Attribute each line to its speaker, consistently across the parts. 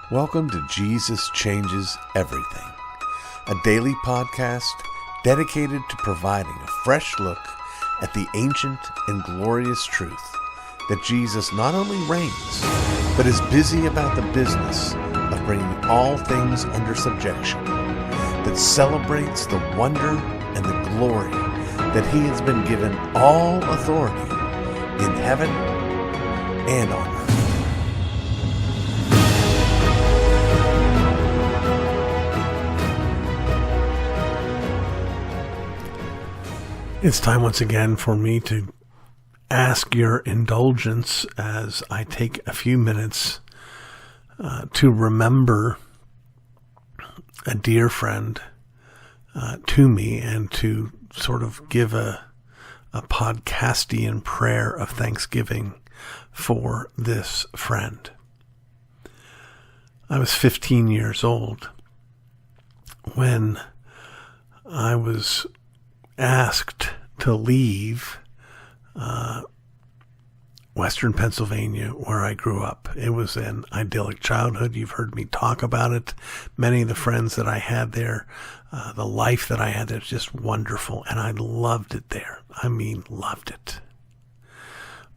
Speaker 1: Welcome to Jesus Changes Everything, a daily podcast dedicated to providing a fresh look at the ancient and glorious truth that Jesus not only reigns, but is busy about the business of bringing all things under subjection, that celebrates the wonder and the glory that he has been given all authority in heaven and on earth. It's time once again for me to ask your indulgence as I take a few minutes to remember a dear friend to me and to sort of give a podcastian prayer of thanksgiving for this friend. I was 15 years old when I was asked to leave Western Pennsylvania, where I grew up. It was an idyllic childhood. You've heard me talk about it. Many of the friends that I had there, the life that I had there was just wonderful, and I loved it there. I mean, loved it.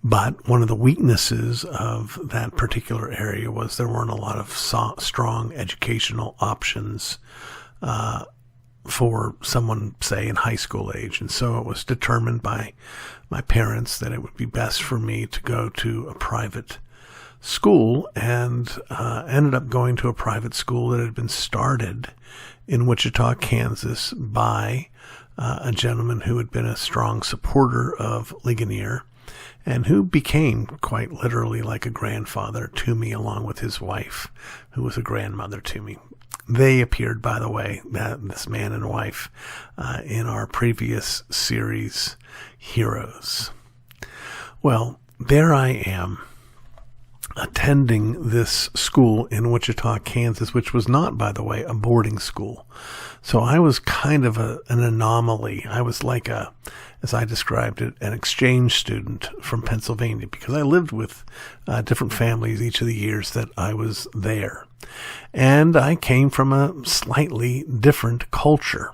Speaker 1: But one of the weaknesses of that particular area was there weren't a lot of strong educational options for someone, say, in high school age. And so it was determined by my parents that it would be best for me to go to a private school, and ended up going to a private school that had been started in Wichita, Kansas by a gentleman who had been a strong supporter of Ligonier and who became quite literally like a grandfather to me, along with his wife, who was a grandmother to me. They appeared, by the way, this man and wife, in our previous series, Heroes. Well, there I am, attending this school in Wichita, Kansas, which was not, by the way, a boarding school. So I was kind of an anomaly. I was like as I described it, an exchange student from Pennsylvania, because I lived with different families each of the years that I was there. And I came from a slightly different culture.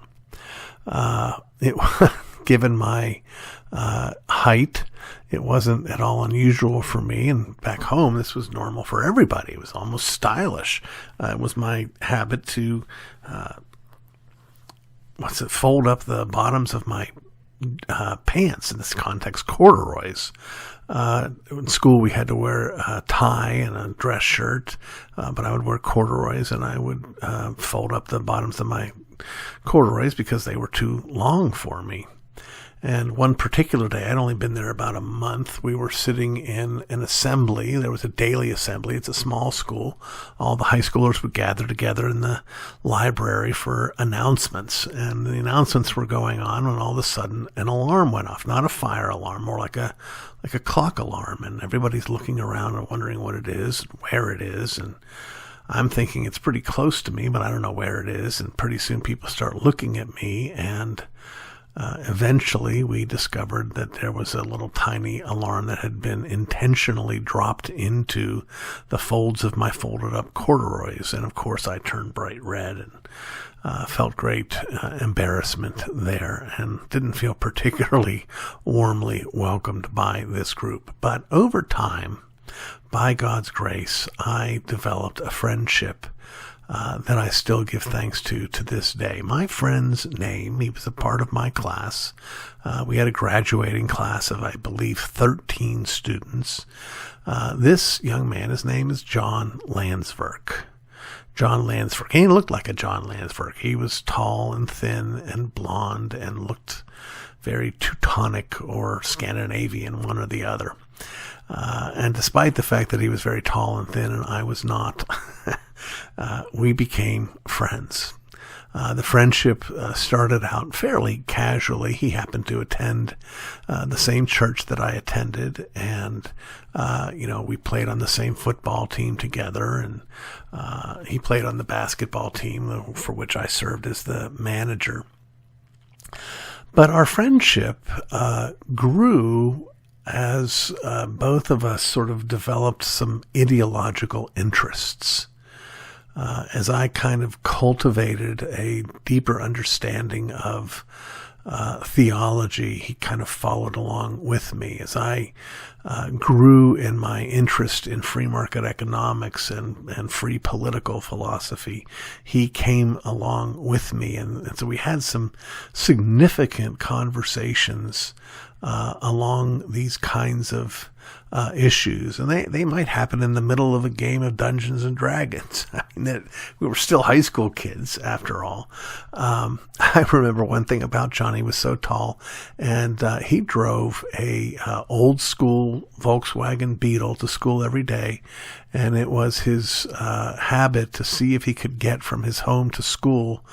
Speaker 1: Given my height, it wasn't at all unusual for me. And back home, this was normal for everybody. It was almost stylish. It was my habit to, fold up the bottoms of my pants, in this context, corduroys. In school, we had to wear a tie and a dress shirt, but I would wear corduroys, and I would fold up the bottoms of my corduroys because they were too long for me. And one particular day, I'd only been there about a month, we were sitting in an assembly. There was a daily assembly. It's a small school. All the high schoolers would gather together in the library for announcements. And the announcements were going on when all of a sudden an alarm went off. Not a fire alarm, more like a clock alarm. And everybody's looking around and wondering what it is, where it is. And I'm thinking it's pretty close to me, but I don't know where it is. And pretty soon people start looking at me, and eventually we discovered that there was a little tiny alarm that had been intentionally dropped into the folds of my folded up corduroys. And of course I turned bright red and felt great embarrassment there, and didn't feel particularly warmly welcomed by this group. But over time, by God's grace, I developed a friendship that I still give thanks to this day. My friend's name, he was a part of my class. We had a graduating class of, I believe, 13 students. This young man, his name is John Landsverk. John Landsverk. He looked like a John Landsverk. He was tall and thin and blonde and looked very Teutonic or Scandinavian, one or the other. And despite the fact that he was very tall and thin and I was not, we became friends. The friendship started out fairly casually. He happened to attend the same church that I attended, and we played on the same football team together, and he played on the basketball team for which I served as the manager. But our friendship grew as both of us sort of developed some ideological interests. as I kind of cultivated a deeper understanding of theology, he kind of followed along with me. As I grew in my interest in free market economics and free political philosophy, he came along with me. And so we had some significant conversations along these kinds of issues, and they might happen in the middle of a game of Dungeons and Dragons. I mean, we were still high school kids after all. I remember one thing about John. He was so tall, and he drove a old school Volkswagen Beetle to school every day, and it was his habit to see if he could get from his home to school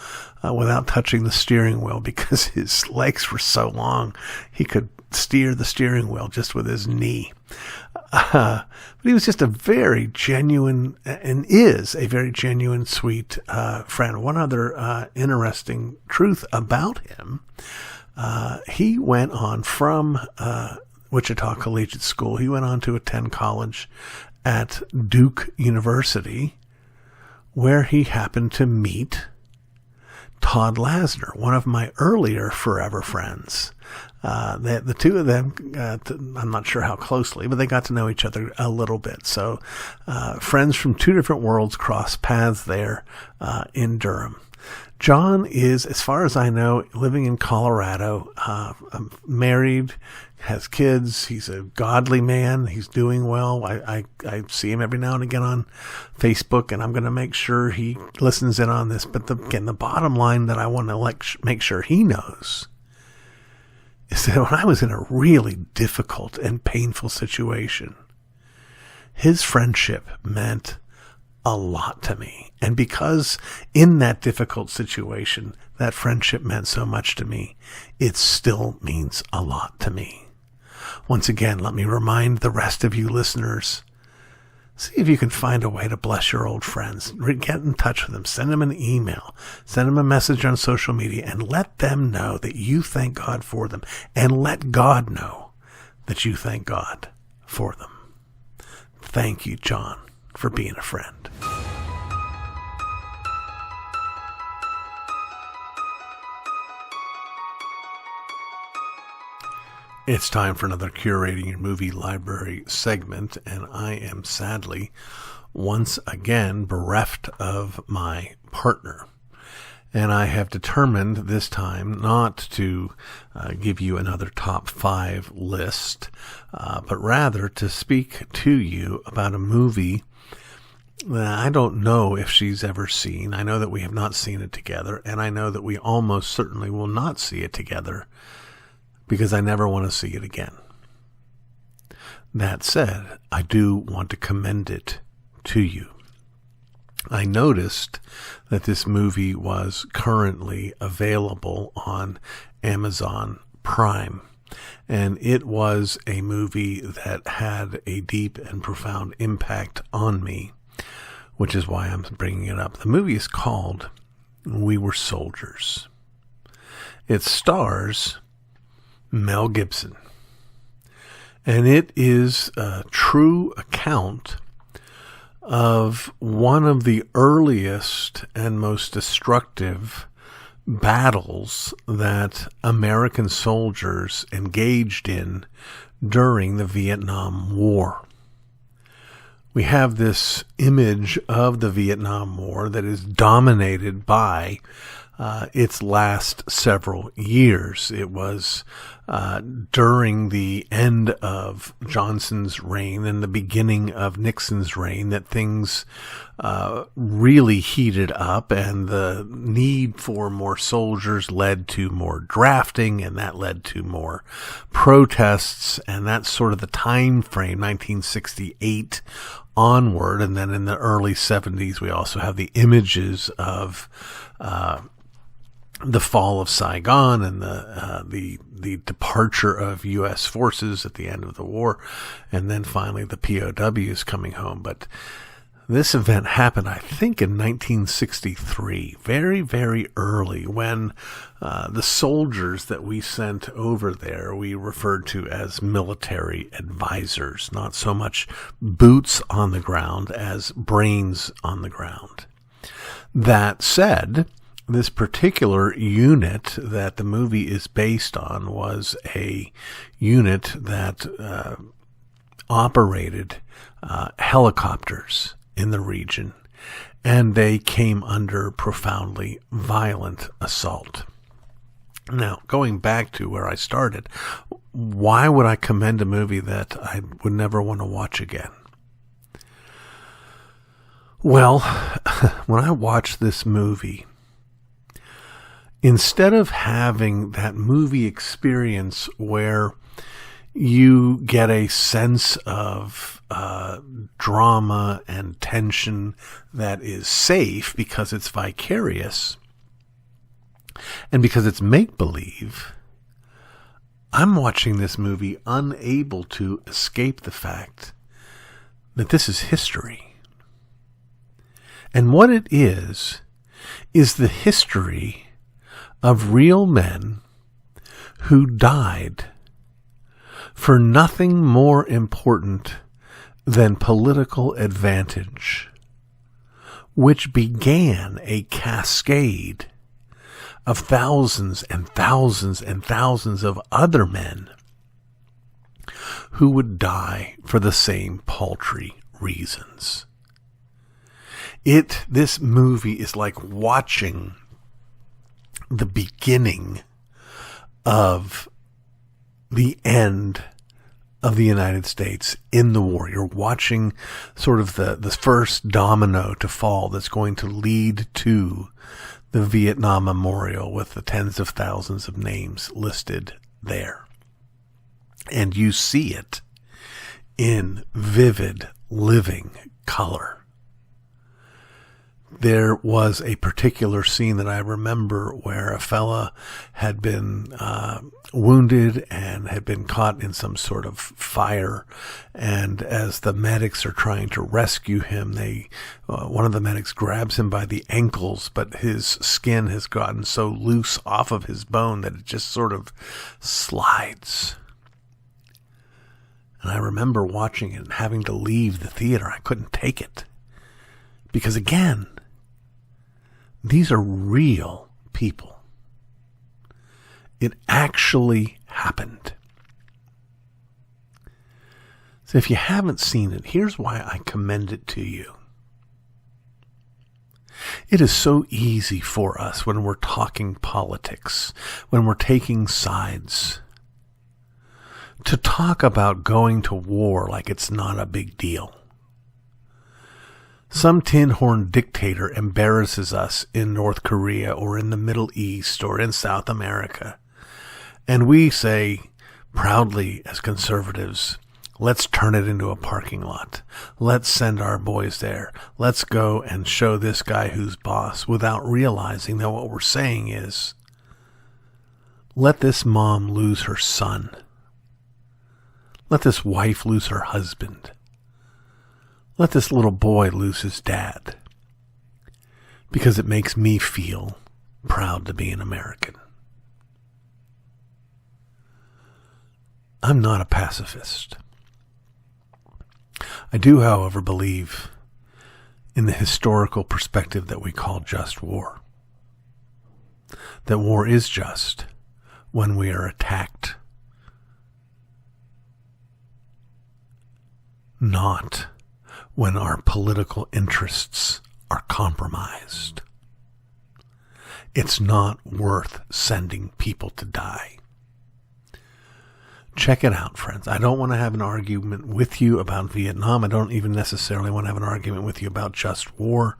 Speaker 1: without touching the steering wheel, because his legs were so long he could steer the steering wheel just with his knee. But he was just a very genuine, and is a very genuine, sweet friend. One other interesting truth about him, he went on from Wichita Collegiate School. He went on to attend college at Duke University, where he happened to meet Todd Lasner, one of my earlier forever friends. The two of them, I'm not sure how closely, but they got to know each other a little bit. So friends from two different worlds crossed paths there in Durham. John is, as far as I know, living in Colorado, married, has kids. He's a godly man. He's doing well. I see him every now and again on Facebook, and I'm going to make sure he listens in on this. But again, the bottom line that I want to make sure he knows is that when I was in a really difficult and painful situation, his friendship meant a lot to me. And because in that difficult situation, that friendship meant so much to me, it still means a lot to me. Once again, let me remind the rest of you listeners, see if you can find a way to bless your old friends. Get in touch with them. Send them an email. Send them a message on social media, and let them know that you thank God for them. And let God know that you thank God for them. Thank you, John, for being a friend. It's time for another Curating Your Movie Library segment, and I am sadly once again bereft of my partner. And I have determined this time not to give you another top 5 list, but rather to speak to you about a movie that I don't know if she's ever seen. I know that we have not seen it together, and I know that we almost certainly will not see it together, because I never want to see it again. That said, I do want to commend it to you. I noticed that this movie was currently available on Amazon Prime, and it was a movie that had a deep and profound impact on me, which is why I'm bringing it up. The movie is called We Were Soldiers. It stars Mel Gibson, and it is a true account of one of the earliest and most destructive battles that American soldiers engaged in during the Vietnam War. We have this image of the Vietnam War that is dominated by its last several years. It was during the end of Johnson's reign and the beginning of Nixon's reign that things really heated up, and the need for more soldiers led to more drafting, and that led to more protests, and that's sort of the time frame, 1968 onward. And then in the early 70s, we also have the images of the fall of Saigon and the departure of U.S. forces at the end of the war, and then finally the POWs coming home. But this event happened, I think, in 1963, very, very early, when the soldiers that we sent over there, we referred to as military advisors, not so much boots on the ground as brains on the ground. That said, this particular unit that the movie is based on was a unit that operated helicopters in the region, and they came under profoundly violent assault. Now, going back to where I started, why would I commend a movie that I would never want to watch again? Well, when I watched this movie, instead of having that movie experience where you get a sense of drama and tension that is safe because it's vicarious and because it's make-believe, I'm watching this movie unable to escape the fact that this is history. And what it is the history of real men who died for nothing more important than political advantage, which began a cascade of thousands and thousands and thousands of other men who would die for the same paltry reasons. This movie is like watching the beginning of the end of the United States in the war. You're watching sort of the first domino to fall that's going to lead to the Vietnam Memorial with the tens of thousands of names listed there. And you see it in vivid, living color. There was a particular scene that I remember where a fella had been wounded and had been caught in some sort of fire. And as the medics are trying to rescue him, one of the medics grabs him by the ankles, but his skin has gotten so loose off of his bone that it just sort of slides. And I remember watching it and having to leave the theater. I couldn't take it. Because again, these are real people. It actually happened. So if you haven't seen it, here's why I commend it to you. It is so easy for us when we're talking politics, when we're taking sides, to talk about going to war like it's not a big deal. Some tin-horn dictator embarrasses us in North Korea or in the Middle East or in South America. And we say proudly as conservatives, let's turn it into a parking lot. Let's send our boys there. Let's go and show this guy who's boss, without realizing that what we're saying is, let this mom lose her son. Let this wife lose her husband. Let this little boy lose his dad, because it makes me feel proud to be an American. I'm not a pacifist. I do, however, believe in the historical perspective that we call just war. That war is just when we are attacked, not when our political interests are compromised. It's not worth sending people to die. Check it out, friends. I don't want to have an argument with you about Vietnam. I don't even necessarily want to have an argument with you about just war.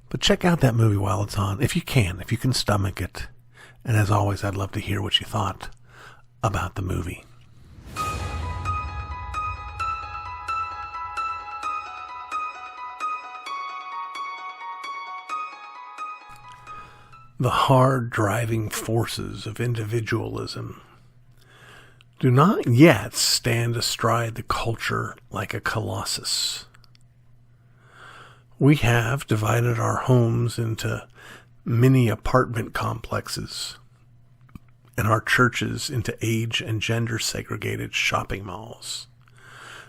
Speaker 1: But check out that movie while it's on, if you can stomach it. And as always, I'd love to hear what you thought about the movie. The hard driving forces of individualism do not yet stand astride the culture like a colossus. We have divided our homes into mini apartment complexes and our churches into age and gender segregated shopping malls.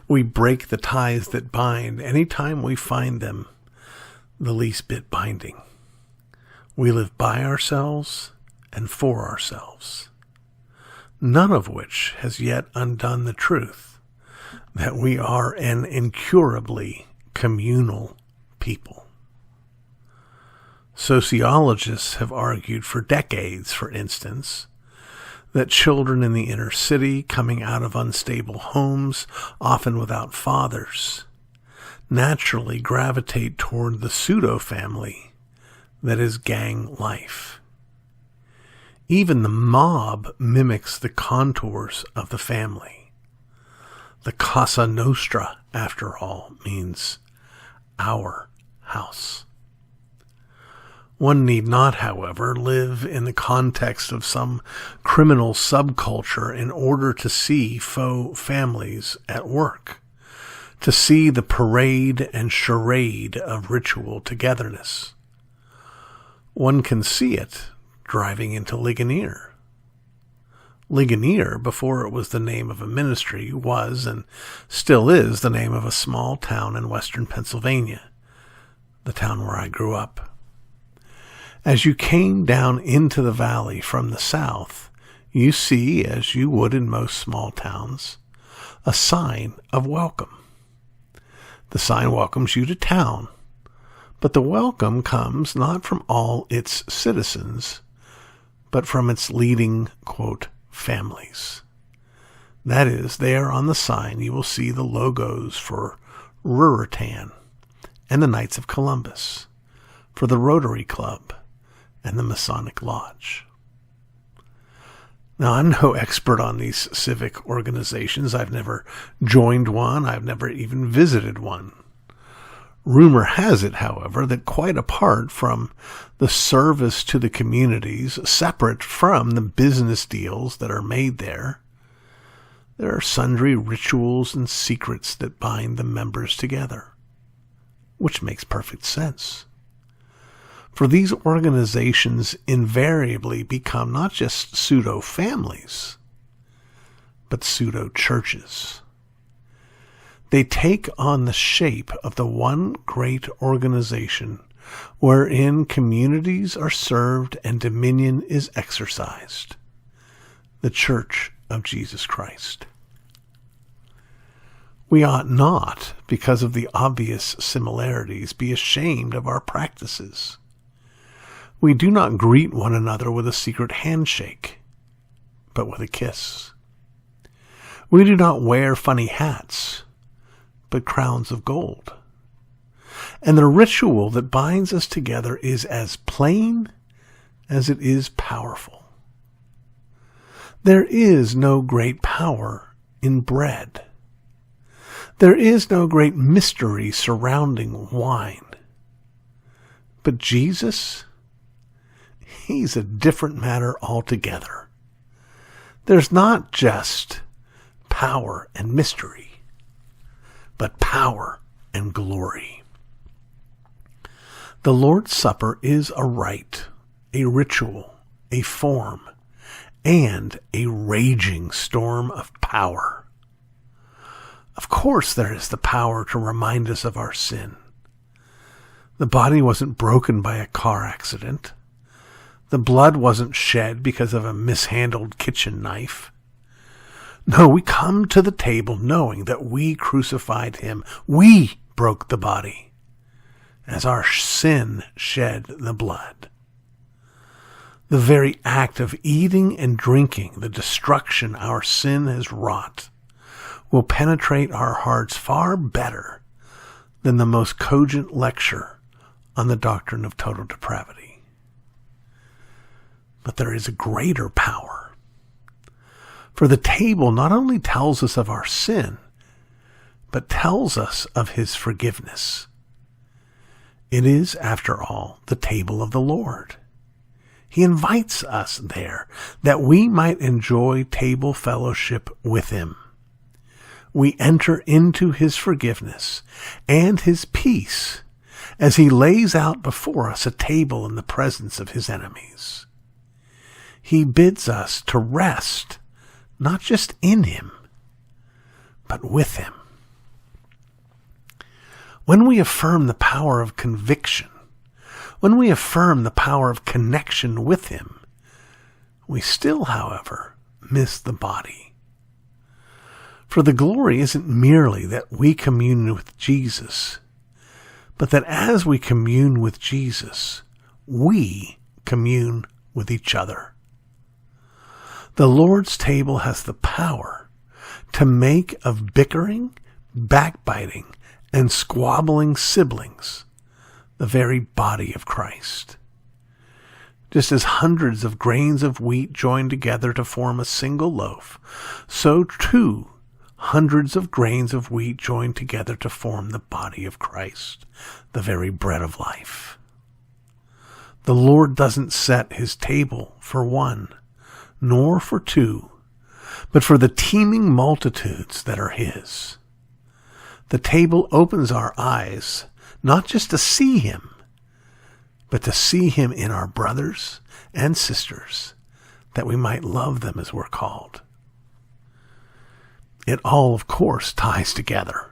Speaker 1: We break the ties that bind anytime we find them. the least bit binding. We live by ourselves and for ourselves, none of which has yet undone the truth that we are an incurably communal people. Sociologists have argued for decades, for instance, that children in the inner city coming out of unstable homes, often without fathers, naturally gravitate toward the pseudo-family that is gang life. Even the mob mimics the contours of the family. The Casa Nostra, after all, means our house. One need not, however, live in the context of some criminal subculture in order to see faux families at work, to see the parade and charade of ritual togetherness. One can see it driving into Ligonier. Ligonier, before it was the name of a ministry, was and still is the name of a small town in western Pennsylvania, the town where I grew up. As you came down into the valley from the south, you see, as you would in most small towns, a sign of welcome. The sign welcomes you to town, but the welcome comes not from all its citizens, but from its leading, quote, families. That is, there on the sign you will see the logos for Ruritan and the Knights of Columbus, for the Rotary Club and the Masonic Lodge. Now, I'm no expert on these civic organizations. I've never joined one. I've never even visited one. Rumor has it, however, that quite apart from the service to the communities, separate from the business deals that are made there are sundry rituals and secrets that bind the members together, which makes perfect sense. For these organizations invariably become not just pseudo-families, but pseudo-churches. They take on the shape of the one great organization wherein communities are served and dominion is exercised, the Church of Jesus Christ. We ought not, because of the obvious similarities, be ashamed of our practices. We do not greet one another with a secret handshake, but with a kiss. We do not wear funny hats, but crowns of gold. And the ritual that binds us together is as plain as it is powerful. There is no great power in bread. There is no great mystery surrounding wine. But Jesus, he's a different matter altogether. There's not just power and mystery, but power and glory. The Lord's Supper is a rite, a ritual, a form, and a raging storm of power. Of course, there is the power to remind us of our sin. The body wasn't broken by a car accident. The blood wasn't shed because of a mishandled kitchen knife. No, we come to the table knowing that we crucified him. We broke the body as our sin shed the blood. The very act of eating and drinking the destruction our sin has wrought will penetrate our hearts far better than the most cogent lecture on the doctrine of total depravity. But there is a greater power. For the table not only tells us of our sin, but tells us of his forgiveness. It is, after all, the table of the Lord. He invites us there that we might enjoy table fellowship with him. We enter into his forgiveness and his peace as he lays out before us a table in the presence of his enemies. He bids us to rest not just in him, but with him. When we affirm the power of conviction When we affirm the power of connection with him, we still, however, miss the body. For the glory isn't merely that we commune with Jesus, but that as we commune with Jesus, we commune with each other. The Lord's table has the power to make of bickering, backbiting, and squabbling siblings the very body of Christ. Just as hundreds of grains of wheat join together to form a single loaf, so too hundreds of grains of wheat join together to form the body of Christ, the very bread of life. The Lord doesn't set his table for one, nor for two, but for the teeming multitudes that are his. The table opens our eyes, not just to see him, but to see him in our brothers and sisters, that we might love them as we're called. It all, of course, ties together.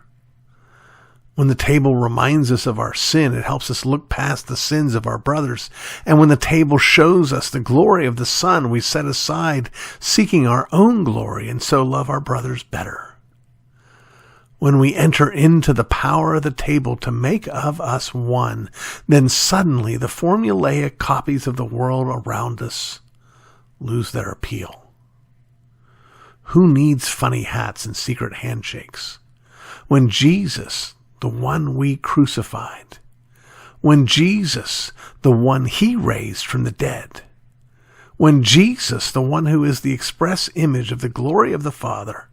Speaker 1: When the table reminds us of our sin, it helps us look past the sins of our brothers. And when the table shows us the glory of the Son, we set aside seeking our own glory and so love our brothers better. When we enter into the power of the table to make of us one, then suddenly the formulaic copies of the world around us lose their appeal. Who needs funny hats and secret handshakes? When Jesus, the one we crucified, when Jesus, the one he raised from the dead, when Jesus, the one who is the express image of the glory of the Father,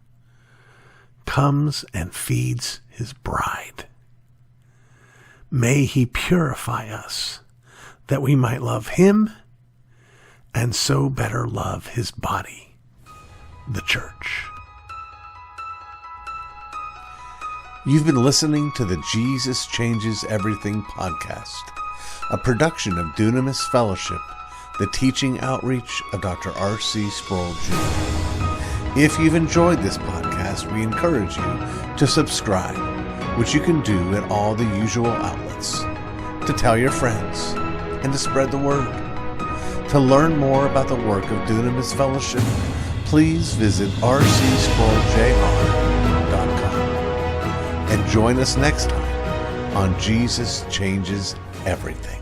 Speaker 1: comes and feeds his bride. May he purify us that we might love him and so better love his body, the church. You've been listening to the Jesus Changes Everything podcast, a production of Dunamis Fellowship, the teaching outreach of Dr. R.C. Sproul Jr. If you've enjoyed this podcast, we encourage you to subscribe, which you can do at all the usual outlets, to tell your friends, and to spread the word. To learn more about the work of Dunamis Fellowship, please visit rcsproulJR.com. And join us next time on Jesus Changes Everything.